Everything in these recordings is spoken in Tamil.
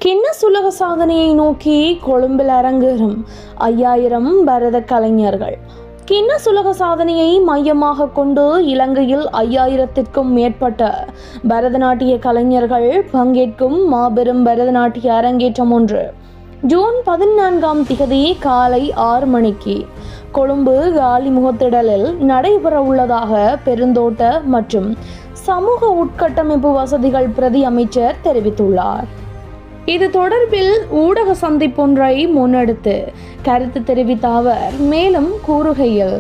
கின்னஸ் உலக சாதனையை நோக்கி கொழும்பில் அரங்கேறும் 5000 பரத கலைஞர்கள். கின்னஸ் உலக சாதனையை மையமாக கொண்டு இலங்கையில் 5000த்திற்கும் மேற்பட்ட பரதநாட்டிய கலைஞர்கள் பங்கேற்கும் மாபெரும் பரதநாட்டிய அரங்கேற்றம் ஒன்று ஜூன் 14 காலை 6 மணிக்கு கொழும்பு காலிமுகத்திடலில் நடைபெற உள்ளதாக பெருந்தோட்ட மற்றும் சமூக உட்கட்டமைப்பு வசதிகள் பிரதி அமைச்சர் தெரிவித்துள்ளார். இது தொடர்பில் ஊடக சந்திப்பொன்றை முன்னெடுத்து கருத்து தெரிவித்த அவர் மேலும் கூறுகையில்,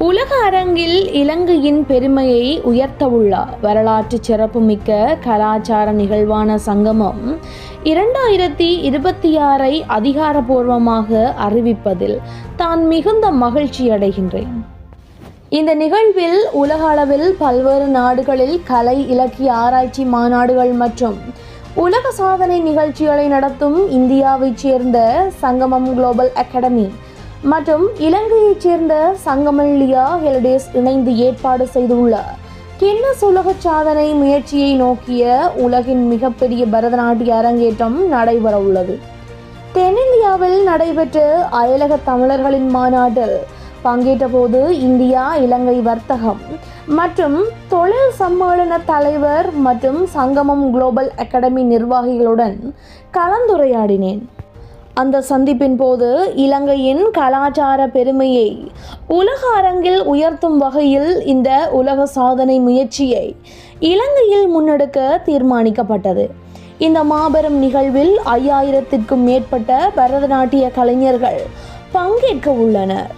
உலக அரங்கில் இலங்கையின் பெருமையை உயர்த்தவுள்ள வரலாற்று சிறப்புமிக்க கலாச்சார நிகழ்வான சங்கமம் 2026 அதிகாரப்பூர்வமாக அறிவிப்பதில் தான் மிகுந்த மகிழ்ச்சி அடைகின்றேன். இந்த நிகழ்வில் உலக அளவில் பல்வேறு நாடுகளில் கலை இலக்கிய ஆராய்ச்சி மாநாடுகள் மற்றும் உலக சாதனை நிகழ்ச்சிகளை நடத்தும் இந்தியாவைச் சேர்ந்த சங்கமம் குளோபல் அகாடமி மற்றும் இலங்கையைச் சேர்ந்த சங்கமம் லியா ஹெலிடேஸ் இணைந்து ஏற்பாடு செய்துள்ள கின்னஸ் உலக சாதனை முயற்சியை நோக்கிய உலகின் மிகப்பெரிய பரதநாட்டிய அரங்கேற்றம் நடைபெற உள்ளது. தென்னிந்தியாவில் நடைபெற்ற அயலக தமிழர்களின் மாநாட்டில் பங்கேற்ற போது இந்தியா இலங்கை வர்த்தகம் மற்றும் தொழில் சம்மேளன தலைவர் மற்றும் சங்கமம் குளோபல் அகாடமி நிர்வாகிகளுடன் கலந்துரையாடினேன். அந்த சந்திப்பின் போது இலங்கையின் கலாச்சார பெருமையை உலக அரங்கில் உயர்த்தும் வகையில் இந்த உலக சாதனை முயற்சியை இலங்கையில் முன்னெடுக்க தீர்மானிக்கப்பட்டது. இந்த மாபெரும் நிகழ்வில் 5000த்திற்கும் மேற்பட்ட பரதநாட்டிய கலைஞர்கள் பங்கேற்க உள்ளனர்.